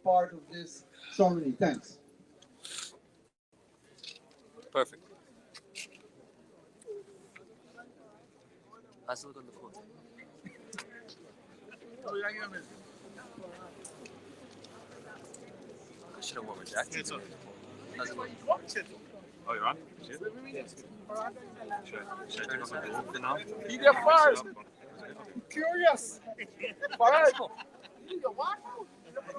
part of this ceremony. Thanks. Perfect. How's it look on the phone? I should have worn my jacket. How's it look? Oh, you're on? Should I take off my robe for now? You get fired. Curious. Fired.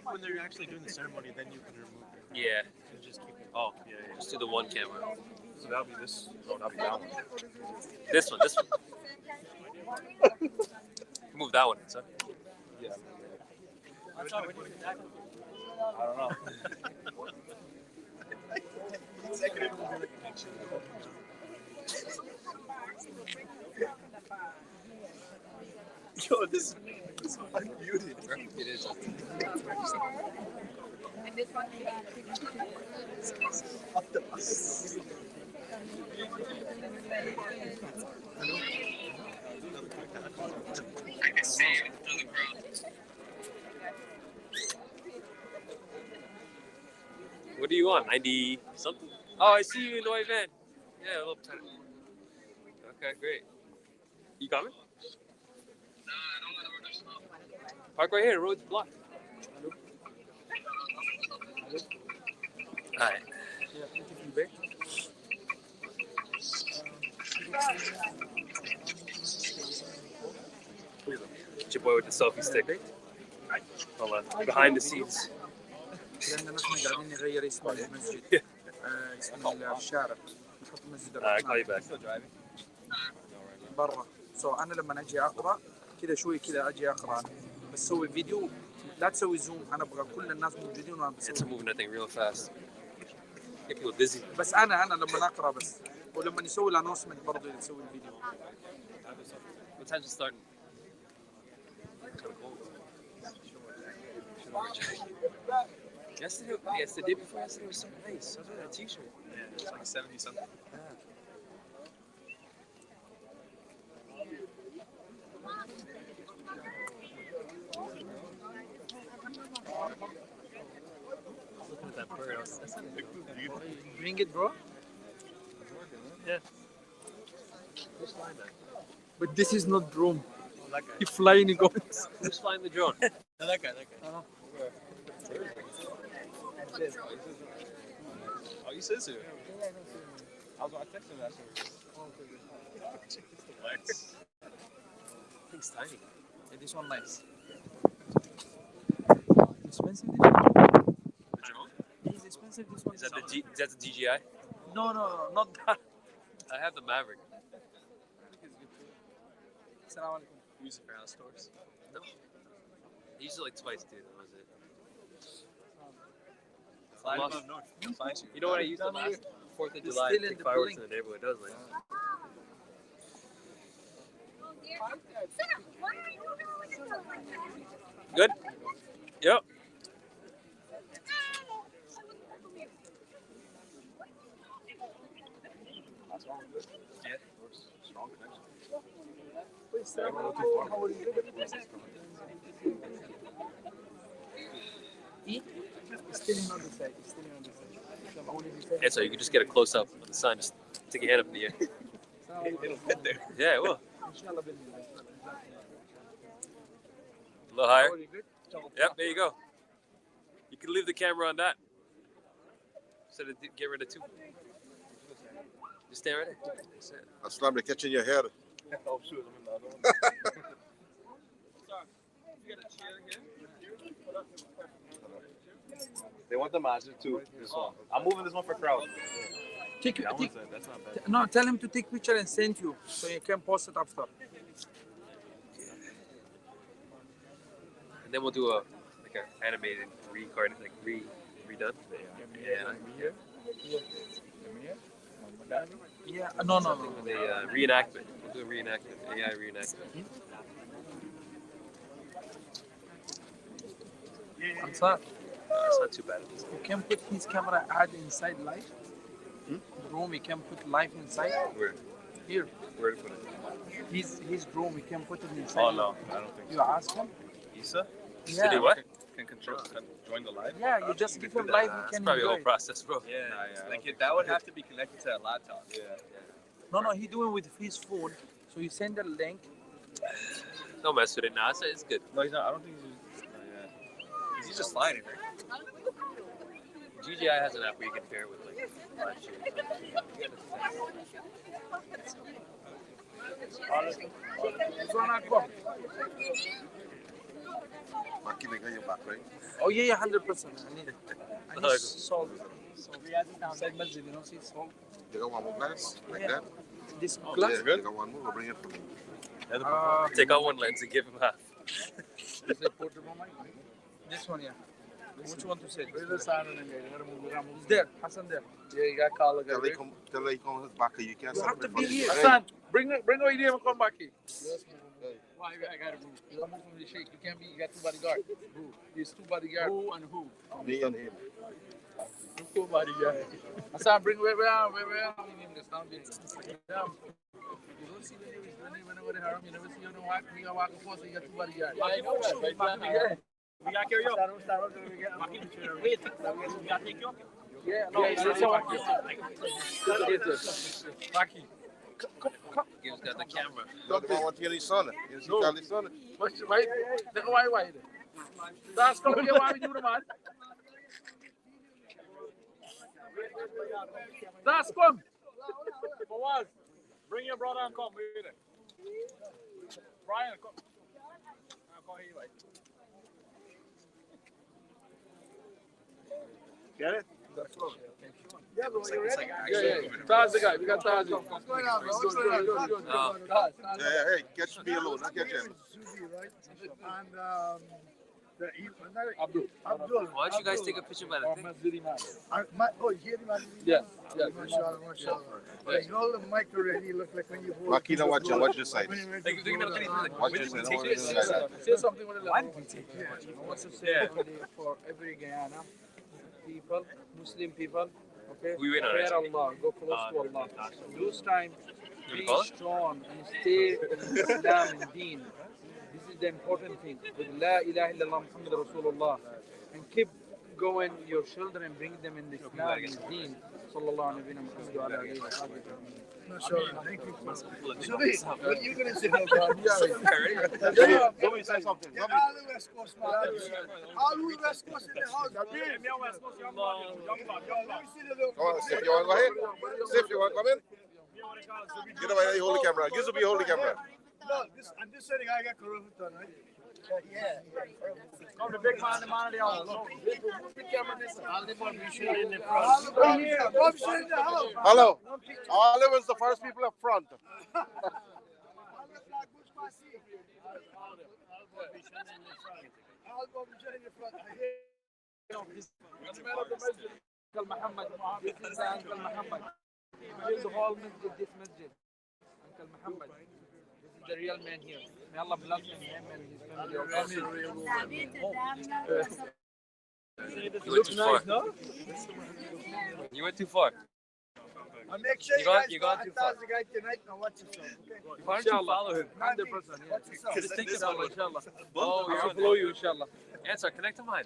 When they're actually doing the ceremony, then you can remove it. Yeah. You just keep it. Oh, yeah. Just do the one camera. So that'll be this. Oh, that'll be that one. This one. Move that one, sir. Yeah. I don't know. Yo, this is unmuted. It is. And this one, I can see it through the crowd. What do you want? 90 something? Oh, I see you in the white van. Yeah, a little tiny. Okay, great. You coming? No, I don't want to order. Park right here. Road's blocked. Alright. Get your boy with the selfie stick. Hold on. Behind the scenes. لأن نحن قاعدين نغير اسم المسجد اسم الشارع نحط مسجد الرحمن برا أنا لما أجي أقرأ كذا شوي كذا أجي أقرأ بس سوي فيديو لا تسوي زوم أنا أبغى كل الناس موجودين وأنا بسوي. It's moving that thing real fast. Get people dizzy. بس أنا لما أقرأ بس ولما نسوي الانونسمنت برضه نسوي الفيديو. What time's it starting? Yesterday, the day before yesterday was so nice. I was wearing a t-shirt. Yeah, it's like 70 something. Looking at that bird, that's not You bring it, bro. Yeah. Who's flying that? But this is not drone. Oh, that guy. You flying it goes. Who's flying the drone? That guy. Oh, you said so. I texting that shit. Thing's tiny. Yeah, this one nice. Expensive? The drone? It's expensive. This one. Is that the DJI? No, not that. I have the Maverick. Assalamu alaikum. Use it for house stores. No. I used it like twice, dude. That was it. Fly Lost. above north. You'll find you. You know what I used it last 4th of It's July still to in take the fireworks building. in the neighborhood. That was like, good? Yep. Yeah. Strong connection. It's still on the side. And so you can just get a close up of the sun. Just stick your hand up in the air. It'll fit there. Yeah, it will. A little higher. Yep, there you go. You can leave the camera on that. Instead of get rid of two. Just stand right there. That's it. Aslam, they're catching your hair. Oh, shoot. I'm in the other one. They want the Masjid too. This one. I'm moving this one for crowd. That's not bad. No, tell him to take picture and send you so you can post it after. And then we'll do a animated redone. Yeah. Yeah, no. The reenactment. We'll do a reenactment. AI reenactment. I'm sorry. It's not too bad. You can put his camera ad inside live. The room you can put live inside. Where? Here. Where to put it? His room you can put it inside. Oh no, I don't think You ask him. so. Issa? To do what? Can can join the live. Yeah, you just give him live. He It's can probably a enjoy whole it. process, bro. That would have to be connected to a laptop. No, he doing with his phone. So you send the link. Don't mess with it now. It's good. No, he's not. I don't think he's just sliding, right? GGI has an app where you can pair it with like live stream. Oh yeah, 100%. I need it. I need salt. Side masjid, you know, see salt. You got one more glass like Yeah. that? This glass. You got one more? We'll bring it for you. Take out one lens and give him half. Is it portable mic? This one, yeah. Which one to say? Where's the sound in there? It's there. Hassan there. Yeah, you got to call again. Tell he come back. You can't. You have to be here. Hassan, bring your idea and come back here. Why I got to move? You don't move from the shake. You can't be. You got two bodyguards. Who? There's two bodyguards. Who and who? Me and him. Two bodyguards. Hassan, bring where we are. Where we are. You don't see the news whenever they harm. You never see you don't walk. You got walking force. You got two bodyguards. I know that. Right. We got carry up. Wait, we got take you up. Yeah, no, it's someone. Maki. He's got the camera. Don't want to get his son. His son. Why? That's going to be why we do the man. That's come. Fawaz, bring your brother and come with it. Brian, come. Come here, right? Get it? Yeah, bro, you ready? Yeah. Taz the guy. We got Taz. What's going on, bro? What's going on? Hey, catch me alone. I catch him. Susie, right? And Abdul. Why don't you guys take a picture by the thing? Oh, you hear him? Yeah. Mashallah, mashallah. You hold the mic already. Look like when you hold. Makina, watch your side. Watch your side. Say something with the level. I want to say for every Guyana people, Muslim people, okay? We win on Fear it. Allah, go close to Allah. Those times, You be call it? strong and stay in Islam and Deen. This is the important thing. With La ilaha illallah Muhammad Rasulullah. And keep going your children and bring them in the Islam and Deen. Sallallahu alayhi wa sallam. Mashallah, thank you. Subi, what are you going to say? Somebody say something. All the West Coast, man. All the West Coast in the house. Let me see the little. Come on, Sif, you want to go ahead? Sif, you want to come in? Get away, you hold the camera. Use will be hold the camera. No, this setting I got corona done, right? Yeah. Come the big man, the man of the house. Hello. Olive is the first people up front. Uncle Muhammad. This is Uncle Muhammad. Here's the whole masjid, this masjid. Uncle Muhammad. This is the real man here. May Allah bless him and his family. You went too far. You went too far. I'll make sure You you guys gone too far. the guy tonight and watch yourself, okay? Why don't you follow him? 100%. Just think about it. Inshallah. Oh, you're I'll on follow you, inshallah. Answer, connect to mine.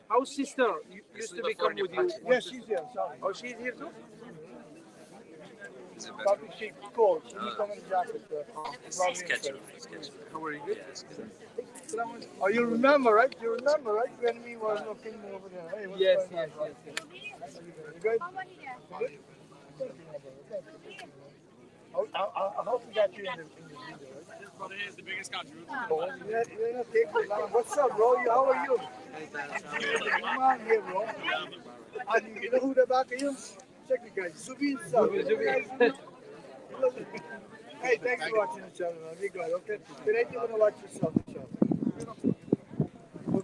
How's sister? Used to be come with you. Yes, she's here, sorry. Oh, she's here too? Probably she's cold. She needs come in the jacket. Let's catch him. How are you? Good? Oh, you remember, right? You remember, right? When we were looking over there. Hey, what's Yes. going on? You good? Good? Thank you, my brother. Thank you. I hope we got you in the video, right? This brother is the biggest country. You're not taking long. What's up, bro? How are you? Come on here, bro. And you know who the back of you? Check the guys. Zubin, son. Hey, thanks for watching the channel, man. Be good, okay? Tonight you're going to watch yourself, inshallah.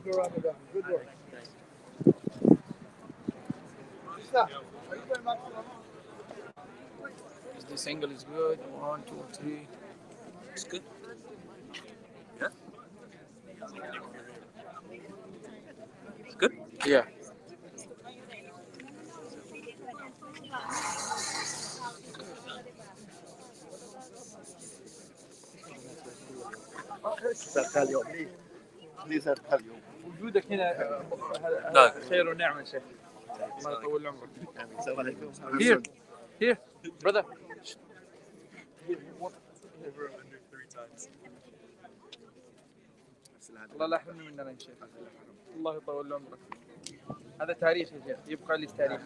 Good Ramadan. Good work. Stop. Are you going back to Ramadan? This angle is good. 1, 2, 3. It's good. Yeah? It's good? Yeah. Please, I'll tell you. وجودك هنا لا. خير ونعمه شيخ. الله يطول عمرك. Here, here, brother. الله لا يحرمني مننا يا شيخ. الله يطول عمرك. هذا تاريخ يا شيخ، يبقى لي تاريخ.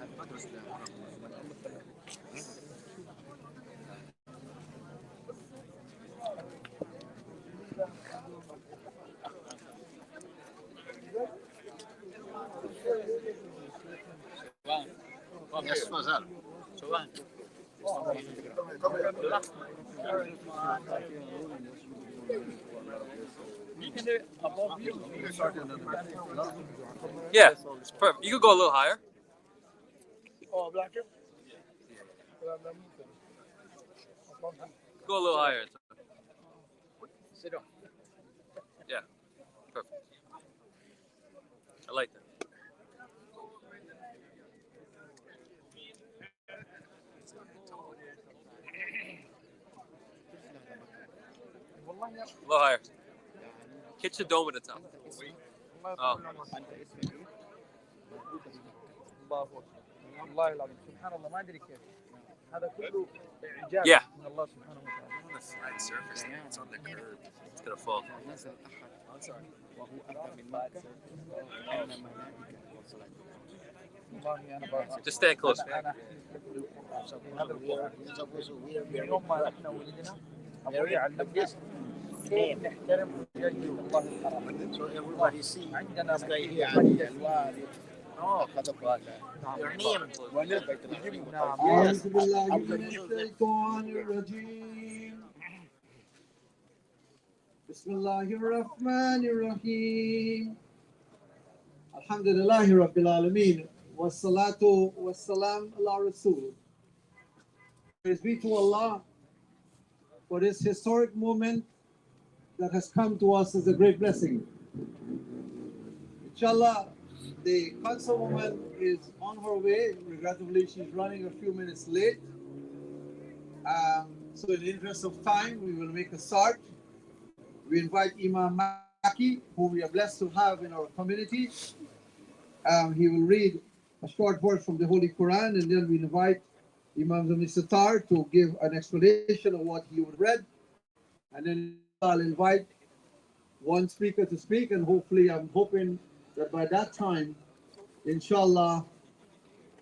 Yeah, it's perfect. You could go a little higher. Oh, blacker? Go a little higher. Sit down. Yeah, perfect. I like that. A little higher. Hit your dome at the top. Oh. الله العظيم سبحان الله ما ادري كيف هذا كله اعجاز Yeah. من الله سبحانه وتعالى. On the flat surface, it's on the curb. It's gonna fall. والله انا بقى Just stand close. انا هذا القرآن من يوم ما احنا ولدنا ابوي علمنا كيف نحترم وجايين الله الحرام. So everybody see عندنا this guy here. الوالد your name. أعوذ بالله من الشيطان الرجيم. بسم الله الرحمن الرحيم. الحمد لله رب العالمين والصلاة والسلام على رسول. Praise be to Allah for this historic moment that has come to us as a great blessing. Inshallah, the councilwoman is on her way. Regrettably, she's running a few minutes late. So in the interest of time, we will make a start. We invite Imam Maki, who we are blessed to have in our community. He will read a short verse from the Holy Quran, and then we invite Imam Zamisatar to give an explanation of what he would read. And then I'll invite one speaker to speak, and hopefully I'm hoping that by that time, inshallah,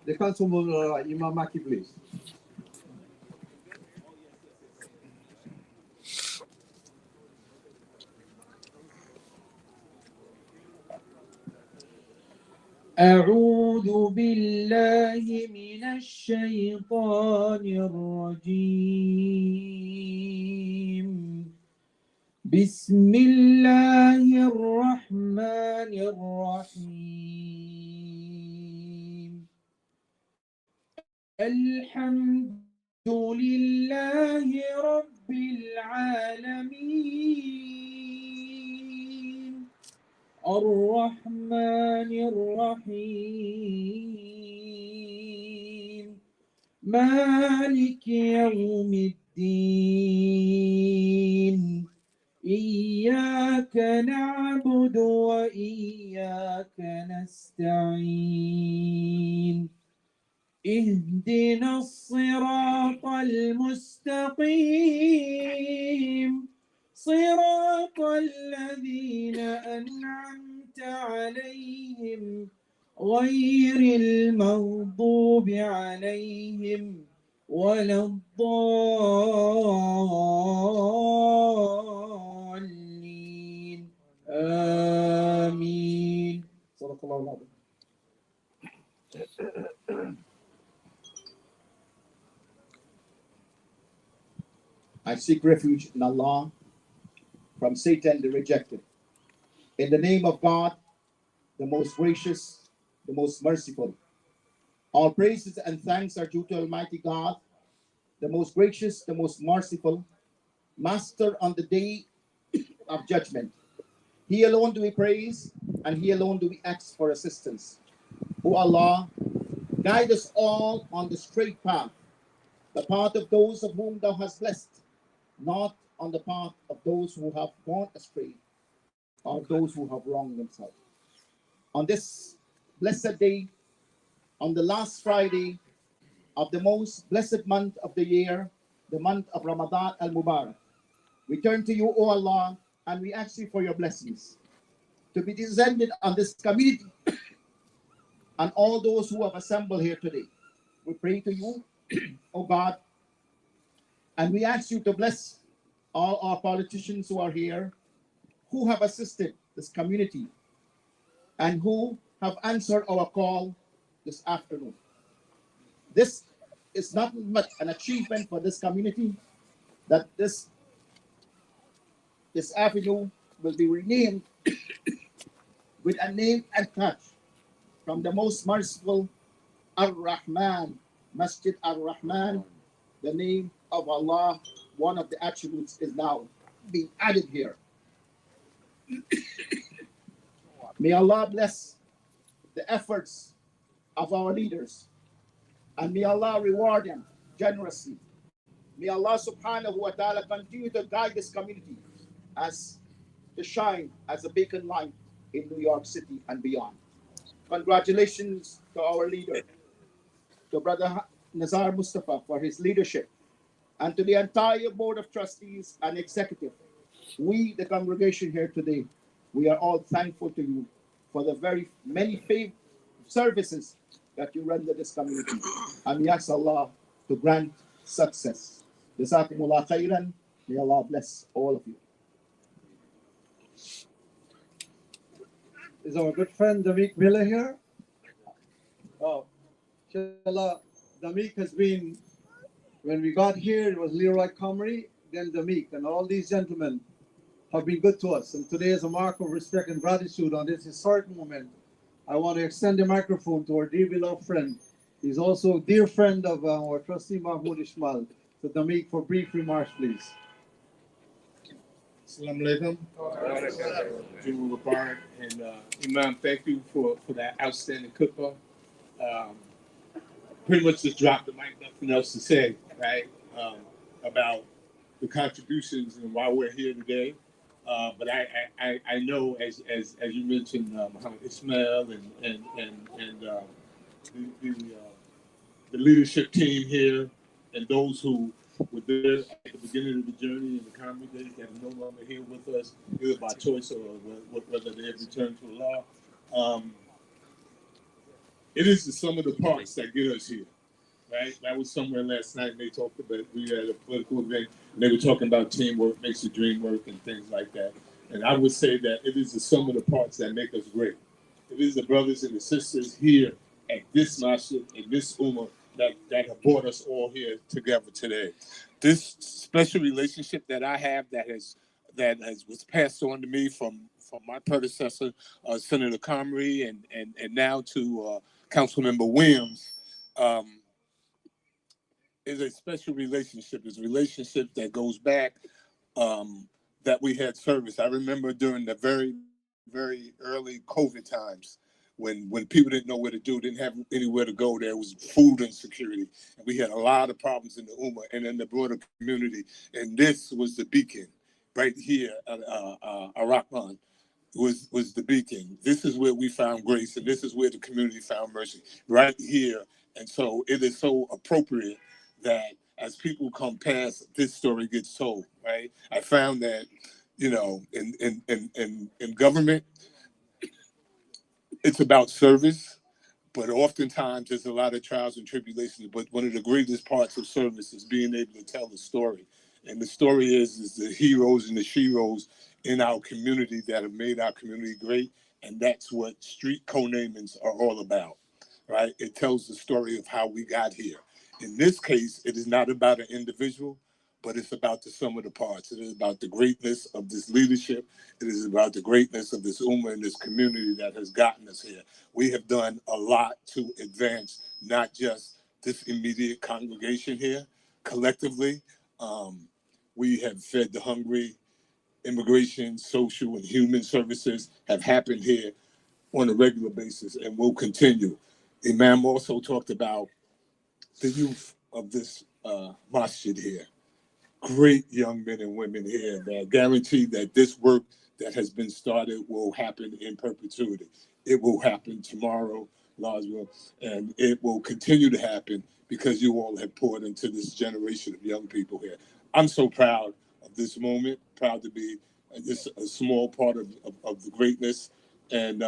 the councilman Imam Maki, please. أعوذ بالله من الشيطان الرجيم بسم الله الرحمن الرحيم الحمد لله رب العالمين الرحمن الرحيم مالك يوم الدين إياك نعبد وإياك نستعين اهدنا الصراط المستقيم صراط الذين أنعمت عليهم غير المغضوب عليهم ولا الضالين آمين صدق الله العظيم. I seek refuge in Allah from Satan the rejected. In the name of God, the most gracious, the most merciful. All praises and thanks are due to Almighty God, the most gracious, the most merciful, Master on the day of judgment. He alone do we praise, and He alone do we ask for assistance. O Allah, guide us all on the straight path, the path of those of whom Thou hast blessed, not on the path of those who have gone astray or those who have wronged themselves. on this blessed day, on the last Friday of the most blessed month of the year, the month of Ramadan al-Mubarak. We turn to you, O Allah, and we ask you for your blessings to be descended on this community and all those who have assembled here today. We pray to you, O God, and we ask you to bless all our politicians who are here, who have assisted this community, and who have answered our call this afternoon. This is nothing but an achievement for this community, that this avenue will be renamed with a name and touch from the most merciful Ar-Rahman, Masjid Ar-Rahman, the name of Allah. One of the attributes is now being added here. May Allah bless the efforts of our leaders, and may Allah reward them generously. May Allah subhanahu wa ta'ala continue to guide this community as to shine as a beacon light in New York City and beyond. Congratulations to our leader, to Brother Nazar Mustafa, for his leadership, and to the entire Board of Trustees and Executive. We, the congregation here today, we are all thankful to you for the very many services that you render this community. And we ask Allah to grant success. Jazakumullah khairan. May Allah bless all of you. Is our good friend Damik Miller here? Oh, inshallah, Damik has been, when we got here, it was Leroy Comrie, then Damik, and all these gentlemen have been good to us. And today is a mark of respect and gratitude on this historic moment. I want to extend the microphone to our dear beloved friend. He's also a dear friend of our trustee Mahmoud Ishmael. So Damik, for brief remarks, please. Assalamu alaikum. General Mubarak and Imam, thank you for that outstanding khutbah. Pretty much just dropped the mic, nothing else to say, right? About the contributions and why we're here today. But I know, as you mentioned, Muhammad Ismail and the leadership team here, and those who were there at the beginning of the journey and the congregants that are no longer here with us, either by choice or whether they have returned to Allah. It is the sum of the parts that get us here, right? I was somewhere last night and they talked about, we had a political event, and they were talking about teamwork makes the dream work and things like that. And I would say that it is the sum of the parts that make us great. It is the brothers and the sisters here at this masjid, in this ummah, that have brought us all here together today. This special relationship that I have that was passed on to me from my predecessor, Senator Comrie, and now to Councilmember Williams, is a special relationship. It's a relationship that goes back, that we had service. I remember during the very, very early COVID times, when people didn't know where to do, didn't have anywhere to go, there was food insecurity. And we had a lot of problems in the Ummah and in the broader community. And this was the beacon right here, Ar-Rahman was the beacon. This is where we found grace, and this is where the community found mercy, right here. And so it is so appropriate that as people come past, this story gets told, right? I found that, in government, it's about service, but oftentimes there's a lot of trials and tribulations. But one of the greatest parts of service is being able to tell the story. And the story is the heroes and the sheroes in our community that have made our community great. And that's what street co-namings are all about, right? It tells the story of how we got here. In this case, it is not about an individual, but it's about the sum of the parts. It is about the greatness of this leadership. It is about the greatness of this ummah and this community that has gotten us here. We have done a lot to advance not just this immediate congregation here. Collectively, we have fed the hungry. Immigration, social, and human services have happened here on a regular basis and will continue. Imam also talked about the youth of this masjid here. Great young men and women here that guarantee that this work that has been started will happen in perpetuity. it will happen tomorrow, Loswell, and it will continue to happen because you all have poured into this generation of young people here. I'm so proud of this moment, proud to be just a small part of the greatness and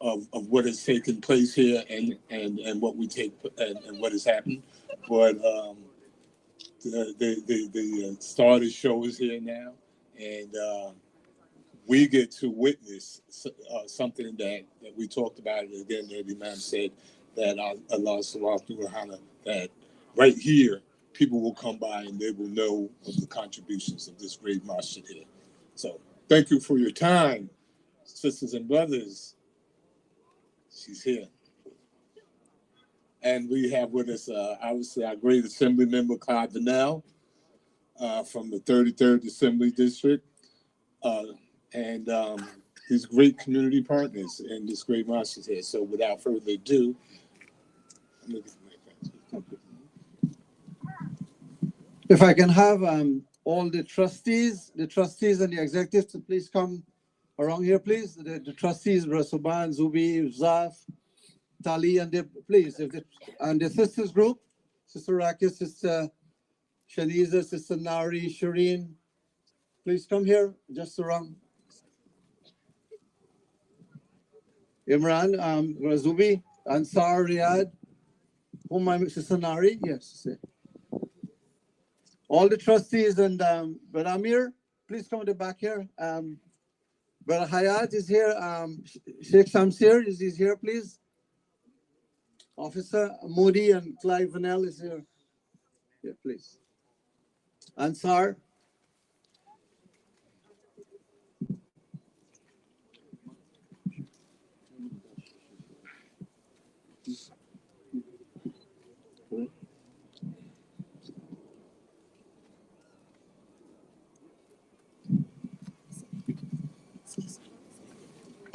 of what has taken place here and what we take and what has happened. But the starter show is here now, and we get to witness something that we talked about again. The Imam said that Allah Subhanahu wa Ta'ala, that right here people will come by and they will know of the contributions of this great masjid here. So thank you for your time, sisters and brothers. She's here. And we have with us, obviously, our great Assembly member, Clyde Vanell, from the 33rd Assembly District, and his great community partners in this great masjid here. So without further ado, if I can have all the trustees and the executives to please come around here, please. The trustees, Rasuban, Zubi, Zaf, Tali, and please, and the sisters group, Sister Rakis, Sister Shaniza, Sister Nari, Shireen, please come here, just around. Imran, Zubi, Ansar, Riyadh, Sister Nari, yes. All the trustees and Brother Amir, please come to the back here. Brother Hayat is here. Sheikh Shamsir is here, please. Officer Moody and Clive Vanell is here. Yeah, please. Ansar.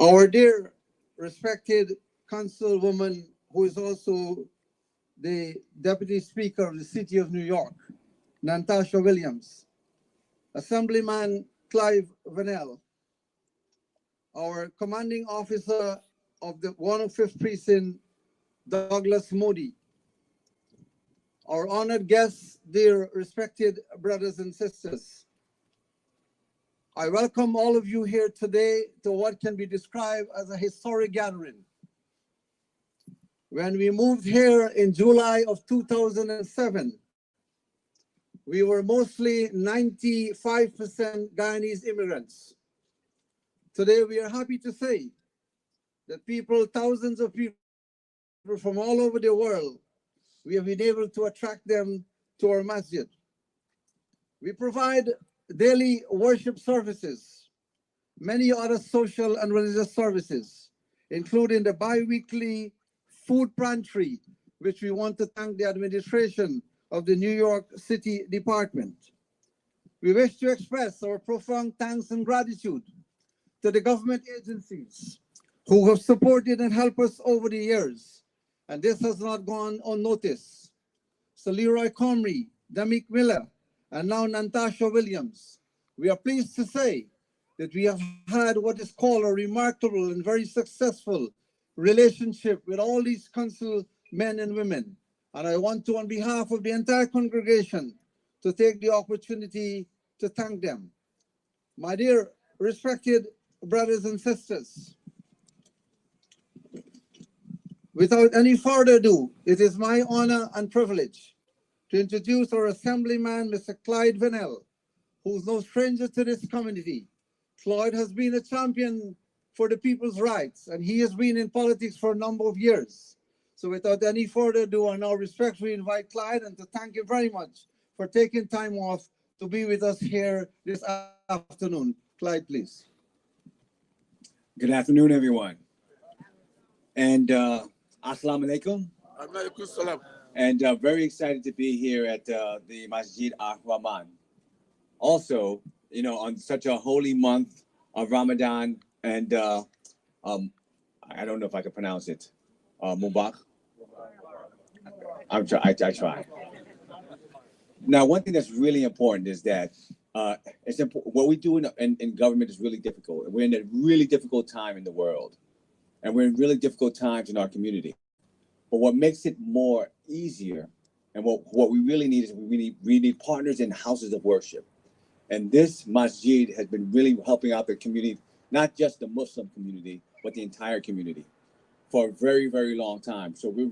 Our dear respected councilwoman, who is also the Deputy Speaker of the City of New York, Natasha Williams, Assemblyman Clive Vanell, our Commanding Officer of the 105th Precinct, Douglas Moody, our honored guests, dear respected brothers and sisters, I welcome all of you here today to what can be described as a historic gathering. When we moved here in July of 2007, we were mostly 95% Guyanese immigrants. Today, we are happy to say that thousands of people from all over the world, we have been able to attract them to our masjid. We provide daily worship services, many other social and religious services, including the bi-weekly food pantry, which we want to thank the administration of the New York City Department. We wish to express our profound thanks and gratitude to the government agencies who have supported and helped us over the years, and this has not gone unnoticed. So Leroy Comrie, Demik Miller, and now Natasha Williams. We are pleased to say that we have had what is called a remarkable and very successful relationship with all these council men and women. And I want to, on behalf of the entire congregation, to take the opportunity to thank them. My dear respected brothers and sisters, without any further ado, it is my honor and privilege to introduce our Assemblyman, Mr. Clyde Vanell, who's no stranger to this community. Clyde has been a champion for the people's rights, and he has been in politics for a number of years. So without any further ado, I now respectfully invite Clyde and to thank him very much for taking time off to be with us here this afternoon. Clyde, please. Good afternoon, everyone. And Assalamu alaikum. And very excited to be here at the Masjid Ar-Rahman. Also, you know, on such a holy month of Ramadan, and I don't know if I can pronounce it, Mubarak. I try. Now, one thing that's really important is that It's important. What we do in government is really difficult. We're in a really difficult time in the world, and we're in really difficult times in our community. But what makes it more easier, and what we really need is we need partners in houses of worship. And this masjid has been really helping out the community, not just the Muslim community, but the entire community for a very, very long time. So it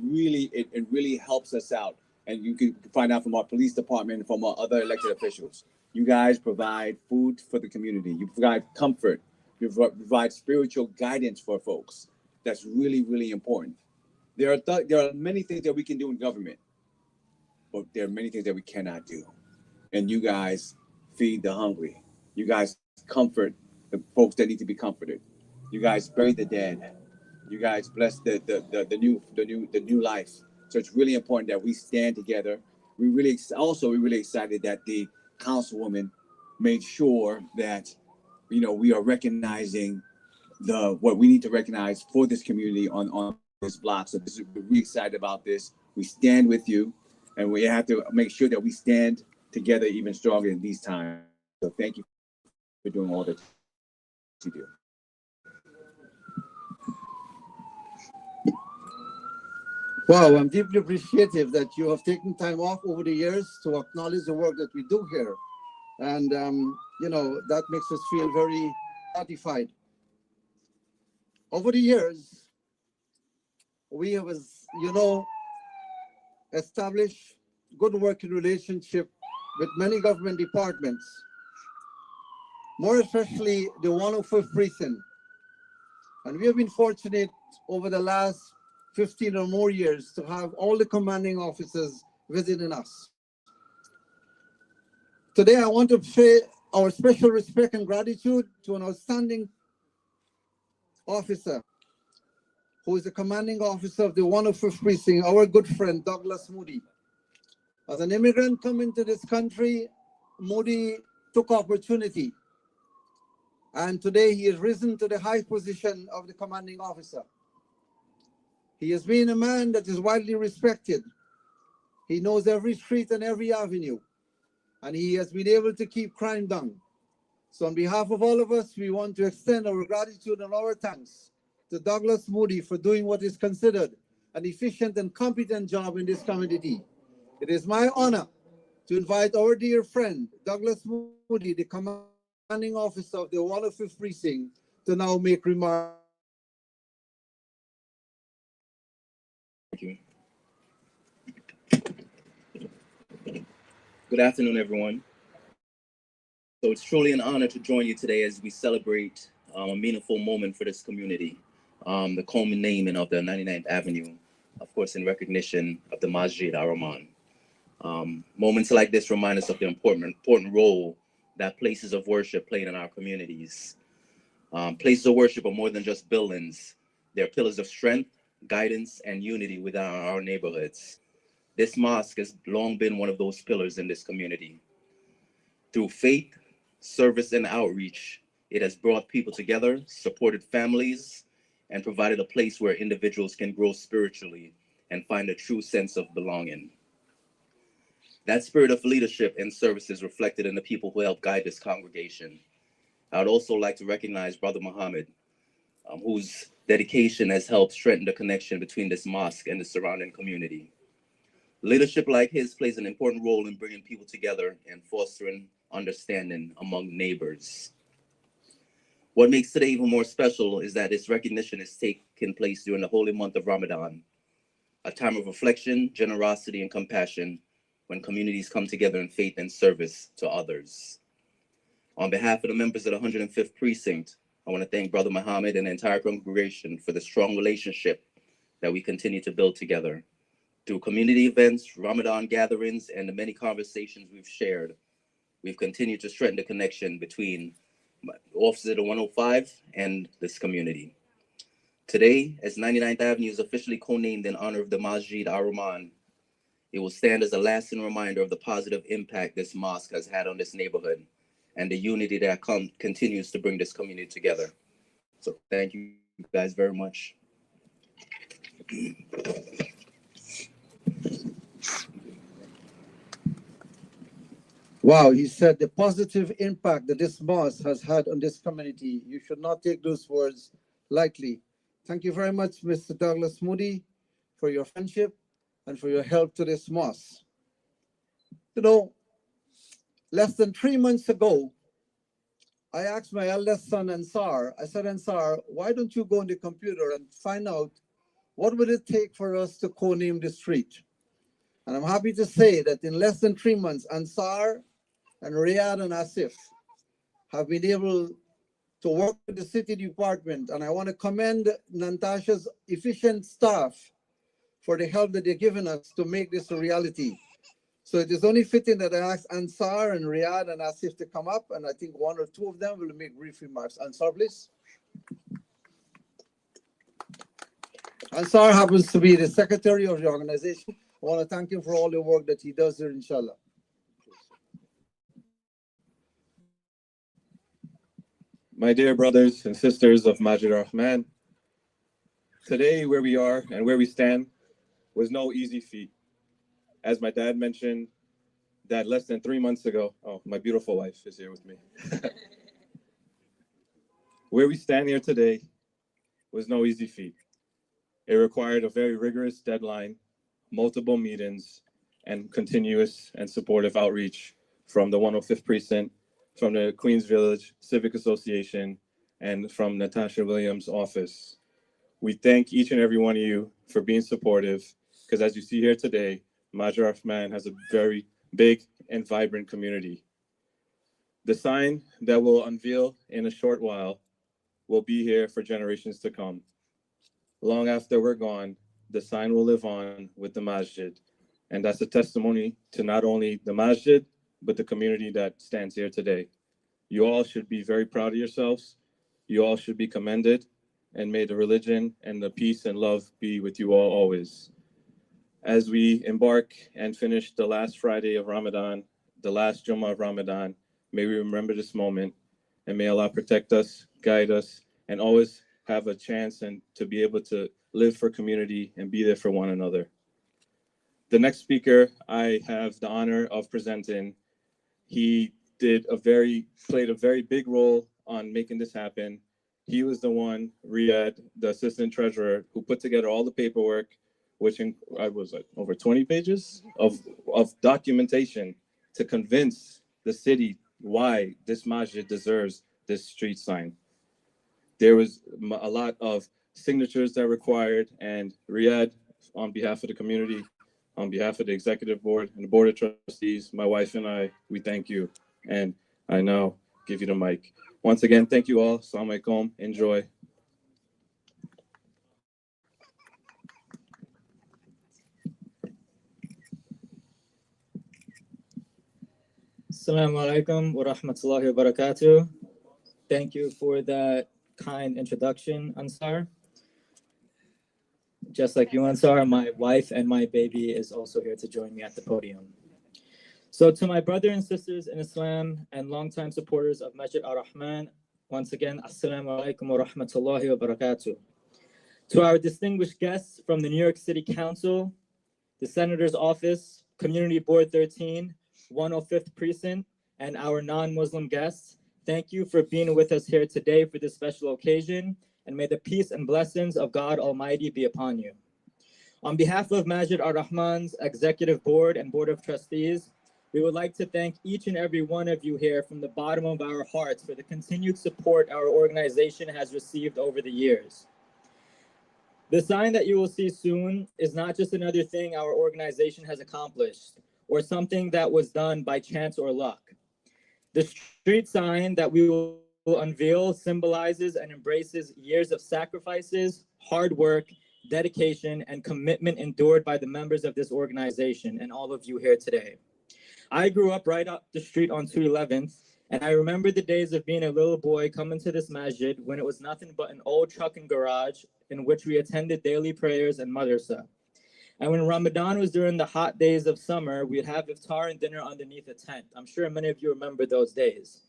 really helps us out. And you can find out from our police department and from our other elected officials. You guys provide food for the community. You provide comfort. You provide spiritual guidance for folks. That's really, really important. There are many things that we can do in government, but there are many things that we cannot do. And you guys feed the hungry. You guys comfort the folks that need to be comforted. You guys bury the dead. You guys bless the new life. So it's really important that we stand together. We're really excited that the councilwoman made sure that we are recognizing what we need to recognize for this community on this block. So we're really excited about this. We stand with you, and we have to make sure that we stand together even stronger in these times. So thank you for doing all that you do. Wow, I'm deeply appreciative that you have taken time off over the years to acknowledge the work that we do here. And, that makes us feel very gratified. Over the years, we have, established good working relationship with many government departments, more especially the 105th Precinct. And we have been fortunate over the last 15 or more years to have all the commanding officers visiting us. Today, I want to pay our special respect and gratitude to an outstanding officer who is the commanding officer of the 105th Precinct, our good friend, Douglas Moody. As an immigrant coming to this country, Moody took opportunity. And today he has risen to the high position of the commanding officer. He has been a man that is widely respected. He knows every street and every avenue, and he has been able to keep crime down. So on behalf of all of us, we want to extend our gratitude and our thanks to Douglas Moody for doing what is considered an efficient and competent job in this community. It is my honor to invite our dear friend, Douglas Moody, the commanding officer of the 105th Precinct, to now make remarks. Thank you. Good afternoon, everyone. So it's truly an honor to join you today as we celebrate a meaningful moment for this community, the culminating of the 99th Avenue, of course, in recognition of the Masjid Ar-Rahman. Moments like this remind us of the important role that places of worship play in our communities. Places of worship are more than just buildings. They're pillars of strength, guidance, and unity within our neighborhoods. This mosque has long been one of those pillars in this community. Through faith, service, and outreach, it has brought people together, supported families, and provided a place where individuals can grow spiritually and find a true sense of belonging. That spirit of leadership and service is reflected in the people who help guide this congregation. I would also like to recognize Brother Muhammad, whose dedication has helped strengthen the connection between this mosque and the surrounding community. Leadership like his plays an important role in bringing people together and fostering understanding among neighbors. What makes today even more special is that this recognition is taking place during the holy month of Ramadan, a time of reflection, generosity, and compassion when communities come together in faith and service to others. On behalf of the members of the 105th Precinct, I want to thank Brother Muhammad and the entire congregation for the strong relationship that we continue to build together. Through community events, Ramadan gatherings, and the many conversations we've shared, we've continued to strengthen the connection between officers of the 105 and this community. Today, as 99th Avenue is officially co-named in honor of the Masjid Ar-Rahman, it will stand as a lasting reminder of the positive impact this mosque has had on this neighborhood and the unity that continues to bring this community together. So thank you guys very much. Wow, he said the positive impact that this mosque has had on this community. You should not take those words lightly. Thank you very much, Mr. Douglas Moody, for your friendship and for your help to this mosque. You know, less than 3 months ago, I asked my eldest son, Ansar, I said, Ansar, why don't you go on the computer and find out what would it take for us to co-name the street? And I'm happy to say that in less than 3 months, Ansar and Riyadh and Asif have been able to work with the city department. And I want to commend Natasha's efficient staff for the help that they've given us to make this a reality. So it is only fitting that I ask Ansar and Riyadh and Asif to come up, and I think one or two of them will make brief remarks. Ansar, please. Ansar happens to be the secretary of the organization. I want to thank him for all the work that he does here, inshallah. My dear brothers and sisters of Masjid Ar-Rahman, today where we are and where we stand was no easy feat. As my dad mentioned, that less than 3 months ago, oh, my beautiful wife is here with me. Where we stand here today was no easy feat. It required a very rigorous deadline, multiple meetings, and continuous and supportive outreach from the 105th Precinct, from the Queens Village Civic Association, and from Natasha Williams' office. We thank each and every one of you for being supportive, because as you see here today, Masjid Ar-Rahman has a very big and vibrant community. The sign that we'll unveil in a short while will be here for generations to come. Long after we're gone, the sign will live on with the masjid. And that's a testimony to not only the masjid, but the community that stands here today. You all should be very proud of yourselves. You all should be commended, and may the religion and the peace and love be with you all always. As we embark and finish the last Friday of Ramadan, the last Jummah of Ramadan, may we remember this moment, and may Allah protect us, guide us, and always have a chance and to be able to live for community and be there for one another. The next speaker I have the honor of presenting, he played a very big role on making this happen. He was the one, Riyadh, the assistant treasurer, who put together all the paperwork, which was like over 20 pages of documentation to convince the city why this masjid deserves this street sign. There was a lot of signatures that required, and Riyadh, on behalf of the community, on behalf of the executive board and the board of trustees, my wife and I, we thank you. And I now give you the mic. Once again, thank you all. Assalamu alaikum. Enjoy. Assalamu alaikum wa rahmatullahi wa barakatuh. Thank you for that kind introduction, Ansar. Just like you, Ansar, my wife and my baby is also here to join me at the podium. So to my brothers and sisters in Islam and longtime supporters of Masjid Ar-Rahman, once again, Assalamu alaikum wa rahmatullahi wa barakatuh. To our distinguished guests from the New York City Council, the Senator's Office, Community Board 13, 105th Precinct, and our non-Muslim guests, thank you for being with us here today for this special occasion, and may the peace and blessings of God Almighty be upon you. On behalf of Masjid Ar-Rahman's Executive Board and Board of Trustees, we would like to thank each and every one of you here from the bottom of our hearts for the continued support our organization has received over the years. The sign that you will see soon is not just another thing our organization has accomplished, or something that was done by chance or luck. The street sign that we will unveil symbolizes and embraces years of sacrifices, hard work, dedication, and commitment endured by the members of this organization and all of you here today. I grew up right up the street on 211th, and I remember the days of being a little boy coming to this masjid when it was nothing but an old trucking garage in which we attended daily prayers and madrasa. And when Ramadan was during the hot days of summer, we'd have iftar and dinner underneath a tent. I'm sure many of you remember those days.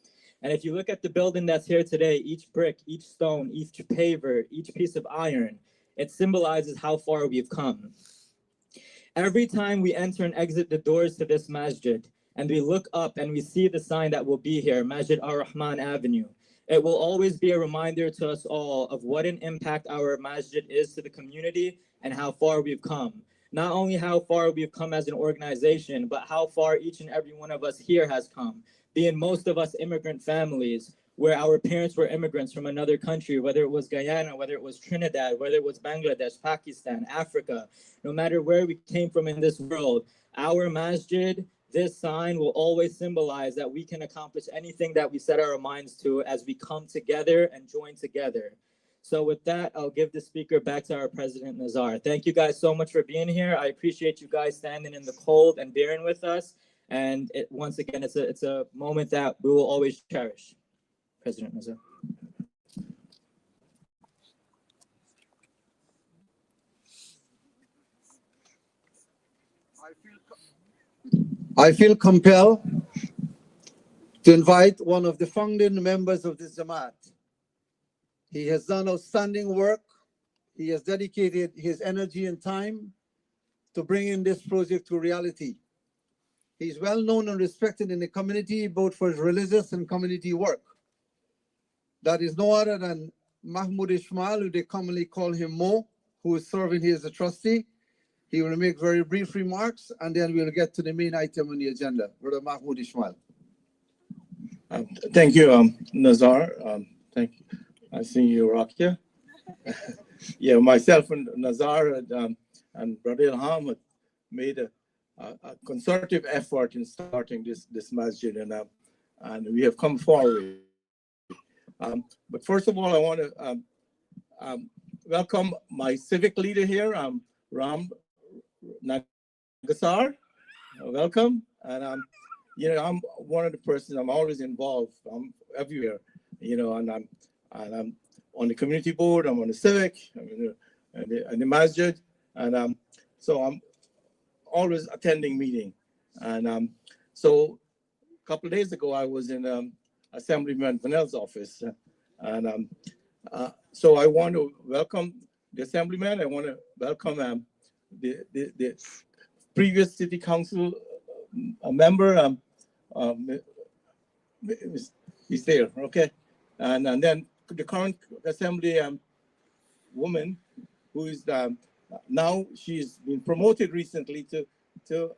And if you look at the building that's here today, each brick, each stone, each paver, each piece of iron, it symbolizes how far we've come. Every time we enter and exit the doors to this masjid, and we look up and we see the sign that will be here, Masjid Ar-Rahman Avenue, it will always be a reminder to us all of what an impact our masjid is to the community and how far we've come. Not only how far we've come as an organization, but how far each and every one of us here has come, being most of us immigrant families, where our parents were immigrants from another country, whether it was Guyana, whether it was Trinidad, whether it was Bangladesh, Pakistan, Africa, no matter where we came from in this world, our masjid, this sign will always symbolize that we can accomplish anything that we set our minds to as we come together and join together. So with that, I'll give the speaker back to our President Nazar. Thank you guys so much for being here. I appreciate you guys standing in the cold and bearing with us. And once again, it's a moment that we will always cherish. President Nazar. I feel compelled to invite one of the founding members of this Jamaat. He has done outstanding work. He has dedicated his energy and time to bringing this project to reality. He's well known and respected in the community, both for his religious and community work. That is no other than Mahmoud Ismail, who they commonly call him Mo, who is serving here as a trustee. He will make very brief remarks, and then we'll get to the main item on the agenda. Brother Mahmoud Ismail. Thank you, Nazar. Thank you. I see you, Rakia. Yeah, myself and Nazar and Brother Ilham had made a concerted effort in starting this masjid, and we have come forward. But first of all, I want to welcome my civic leader here, Ram Nagasar. Welcome. And you know, I'm one of the persons. I'm always involved. I'm everywhere, you know, and I'm on the community board. I'm on the civic. I'm in the masjid, and so I'm always attending meeting. And so a couple of days ago, I was in Assemblyman Vanel's office, and so I want to welcome the Assemblyman. I want to welcome the previous City Council member. He's there, okay, and then the current Assembly woman, who is now she's been promoted recently to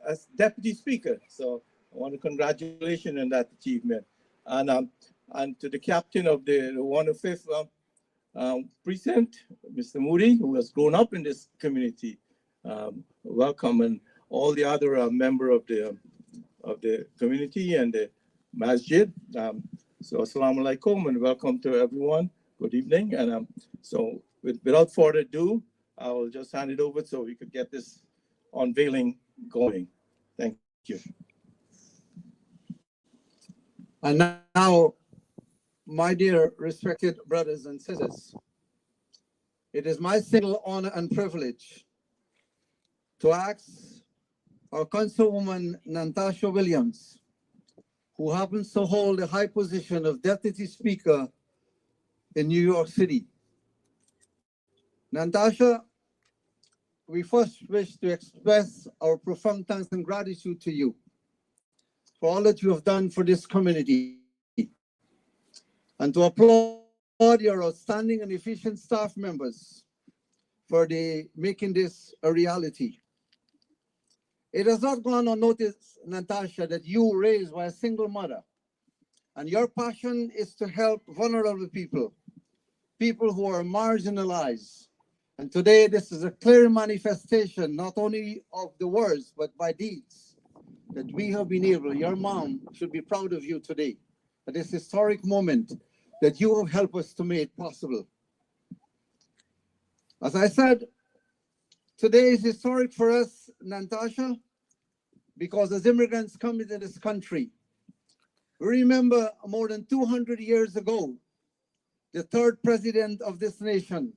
as Deputy Speaker. So I want to congratulate on that achievement. And to the captain of the 105th precinct, Mr. Moody, who has grown up in this community, welcome, and all the other member of the community and the masjid. So assalamu alaikum and welcome to everyone. Good evening. And so without further ado, I will just hand it over so we could get this unveiling going. Thank you. And now, my dear respected brothers and sisters, it is my single honor and privilege to ask our Councilwoman Natasha Williams, who happens to hold the high position of Deputy Speaker in New York City. Natasha, we first wish to express our profound thanks and gratitude to you for all that you have done for this community, and to applaud your outstanding and efficient staff members for making this a reality. It has not gone unnoticed, Natasha, that you were raised by a single mother, and your passion is to help vulnerable people, people who are marginalized. And today, this is a clear manifestation, not only of the words, but by deeds, that we have been able. Your mom should be proud of you today, at this historic moment that you have helped us to make possible. As I said, today is historic for us, Natasha, because as immigrants come into this country, we remember more than 200 years ago, the third president of this nation,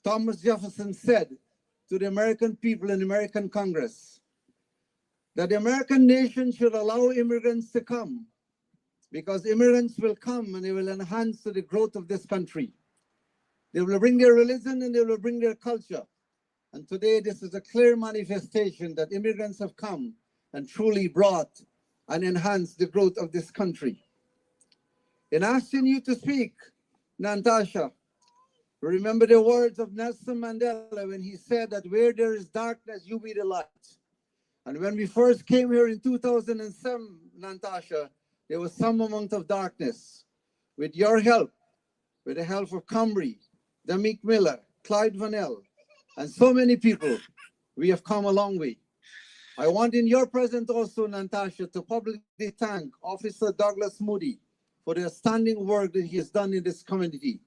Thomas Jefferson, said to the American people in the American Congress that the American nation should allow immigrants to come, because immigrants will come and they will enhance the growth of this country. They will bring their religion and they will bring their culture. And today, this is a clear manifestation that immigrants have come and truly brought and enhanced the growth of this country. In asking you to speak, Natasha, remember the words of Nelson Mandela when he said that where there is darkness, you be the light. And when we first came here in 2007, Natasha, there was some amount of darkness. With your help, with the help of Cambry, Damick Miller, Clyde Vanell, and so many people, we have come a long way. I want in your presence also, Natasha, to publicly thank Officer Douglas Moody for the outstanding work that he has done in this community.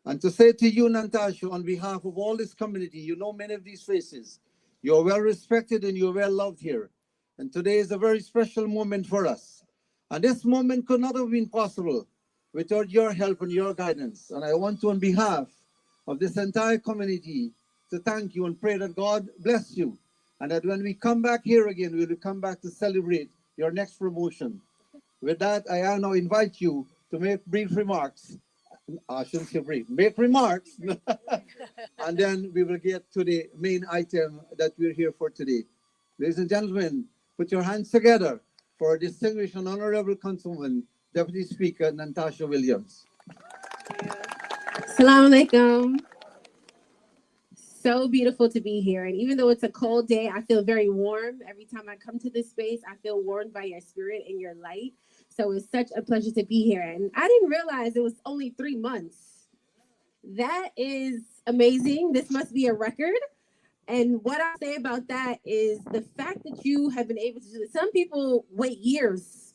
And to say to you, Natasha, on behalf of all this community, you know many of these faces. You are well respected and you are well loved here. And today is a very special moment for us. And this moment could not have been possible without your help and your guidance. And I want to, on behalf of this entire community, to thank you and pray that God bless you. And that when we come back here again, we will come back to celebrate your next promotion. With that, I now invite you to make brief remarks. I shouldn't say brief, make remarks. And then we will get to the main item that we're here for today. Ladies and gentlemen, put your hands together for distinguished and honorable Councilwoman, Deputy Speaker Natasha Williams. Assalamu alaikum. So beautiful to be here. And even though it's a cold day, I feel very warm. Every time I come to this space, I feel warmed by your spirit and your light. So it's such a pleasure to be here. And I didn't realize it was only 3 months. That is amazing. This must be a record. And what I say about that is the fact that you have been able to do this. Some people wait years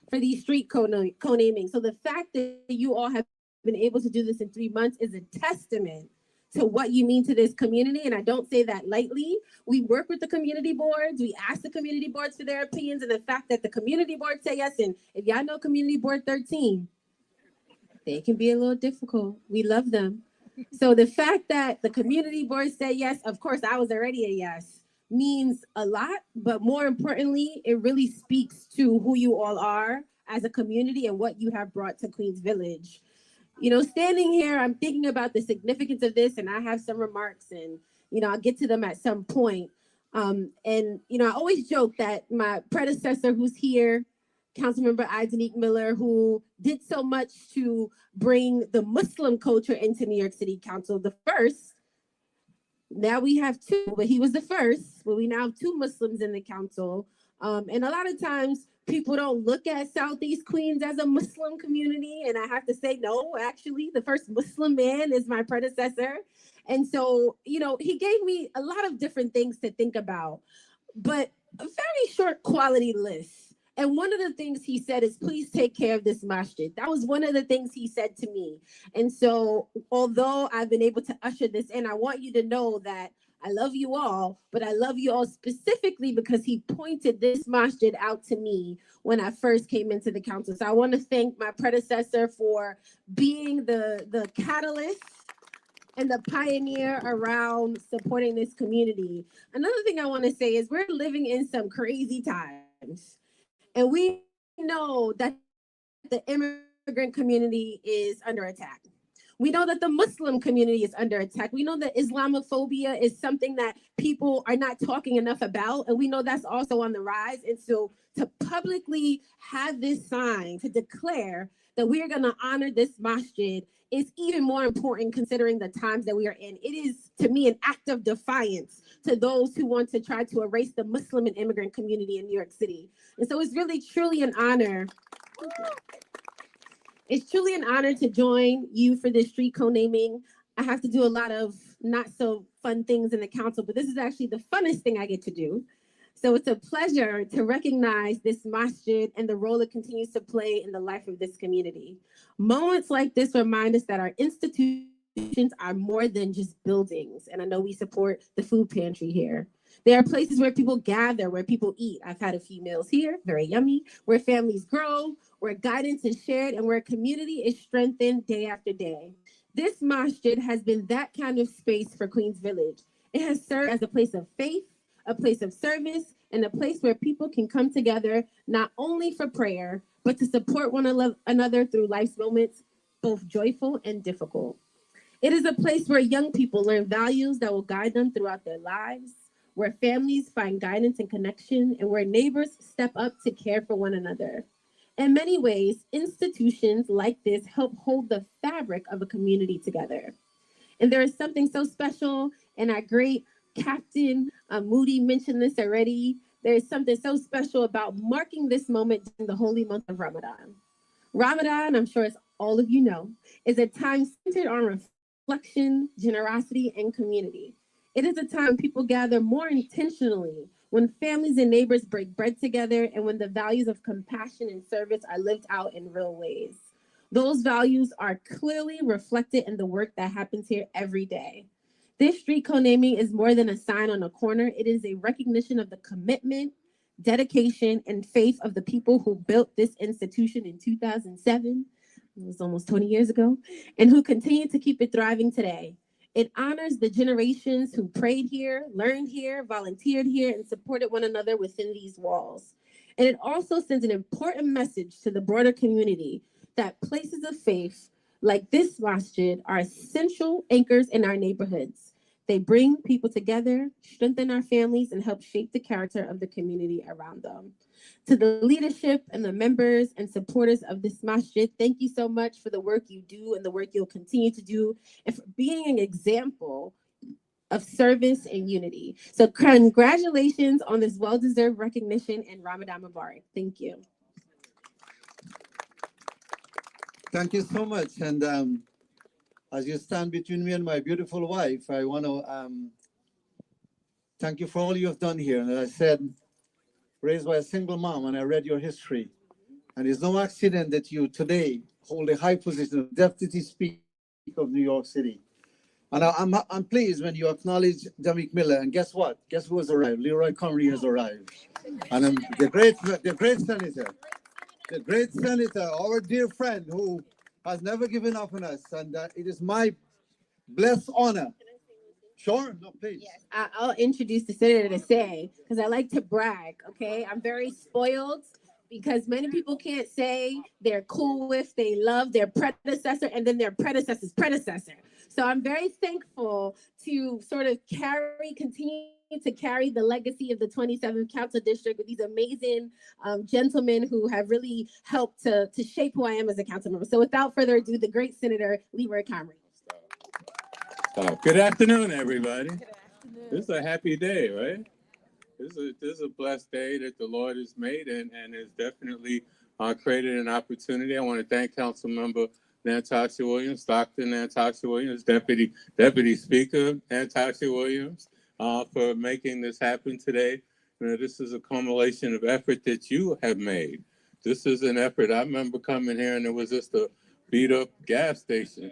for these street co-naming. So the fact that you all have been able to do this in 3 months is a testament to what you mean to this community. And I don't say that lightly. We work with the community boards. We ask the community boards for their opinions. And the fact that the community boards say yes, and if y'all know Community Board 13, they can be a little difficult. We love them. So the fact that the community boards say yes, of course, I was already a yes, means a lot. But more importantly, it really speaks to who you all are as a community and what you have brought to Queens Village. You know, standing here, I'm thinking about the significance of this, and I have some remarks, and, you know, I'll get to them at some point. And, you know, I always joke that my predecessor who's here, Councilmember Damick Miller, who did so much to bring the Muslim culture into New York City Council, the first. Now we have two, but he was the first, but we now have two Muslims in the council. And a lot of times people don't look at Southeast Queens as a Muslim community. And I have to say, no, actually, the first Muslim man is my predecessor. And so, you know, he gave me a lot of different things to think about, but a very short quality list. And one of the things he said is, please take care of this masjid. That was one of the things he said to me. And so, although I've been able to usher this in, I want you to know that I love you all, but I love you all specifically because he pointed this masjid out to me when I first came into the council. So I want to thank my predecessor for being the catalyst and the pioneer around supporting this community. Another thing I want to say is we're living in some crazy times. And we know that the immigrant community is under attack. We know that the Muslim community is under attack. We know that Islamophobia is something that people are not talking enough about. And we know that's also on the rise. And so to publicly have this sign to declare that we are going to honor this masjid is even more important considering the times that we are in. It is, to me, an act of defiance to those who want to try to erase the Muslim and immigrant community in New York City. And so it's really, truly an honor. It's truly an honor to join you for this street co-naming. I have to do a lot of not so fun things in the council, but this is actually the funnest thing I get to do. So it's a pleasure to recognize this masjid and the role it continues to play in the life of this community. Moments like this remind us that our institutions are more than just buildings. And I know we support the food pantry here. There are places where people gather, where people eat. I've had a few meals here, very yummy, where families grow, where guidance is shared, and where community is strengthened day after day. This masjid has been that kind of space for Queens Village. It has served as a place of faith, a place of service, and a place where people can come together, not only for prayer, but to support one another through life's moments, both joyful and difficult. It is a place where young people learn values that will guide them throughout their lives, where families find guidance and connection, and where neighbors step up to care for one another. In many ways, institutions like this help hold the fabric of a community together. And there is something so special, and our great Captain Moody mentioned this already. There is something so special about marking this moment during the holy month of Ramadan. Ramadan, I'm sure as all of you know, is a time centered on reflection, generosity, and community. It is a time people gather more intentionally, when families and neighbors break bread together, and when the values of compassion and service are lived out in real ways. Those values are clearly reflected in the work that happens here every day. This street co-naming is more than a sign on a corner. It is a recognition of the commitment, dedication, and faith of the people who built this institution in 2007. It was almost 20 years ago, and who continue to keep it thriving today. It honors the generations who prayed here, learned here, volunteered here, and supported one another within these walls. And it also sends an important message to the broader community that places of faith like this masjid are essential anchors in our neighborhoods. They bring people together, strengthen our families, and help shape the character of the community around them. To the leadership and the members and supporters of this masjid, thank you so much for the work you do and the work you'll continue to do, and for being an example of service and unity. So congratulations on this well-deserved recognition, and Ramadan Mubarak. Thank you. Thank you so much. And as you stand between me and my beautiful wife, I want to thank you for all you have done here. And as I said, raised by a single mom, and I read your history. And it's no accident that you today hold a high position of Deputy Speaker of New York City. And I'm pleased when you acknowledge Jamik Miller. And guess what? Guess who has arrived? Leroy Comrie has arrived. And the great senator, our dear friend who has never given up on us. And it is my blessed honor. Sure, no, please. Yes, I'll introduce the senator to say, because I like to brag, okay? I'm very spoiled because many people can't say they're cool with, they love their predecessor and then their predecessor's predecessor. So I'm very thankful to sort of continue to carry the legacy of the 27th Council District with these amazing gentlemen who have really helped to shape who I am as a council member. So without further ado, the great Senator Leroy Comrie. Good afternoon, everybody. This is a happy day, right? This is a blessed day that the Lord has made, and has definitely created an opportunity. I want to thank Councilmember Natasha Williams, Dr. Natasha Williams, Deputy Speaker Natasha Williams, for making this happen today. You know, this is a culmination of effort that you have made. This is an effort. I remember coming here and it was just a beat up gas station,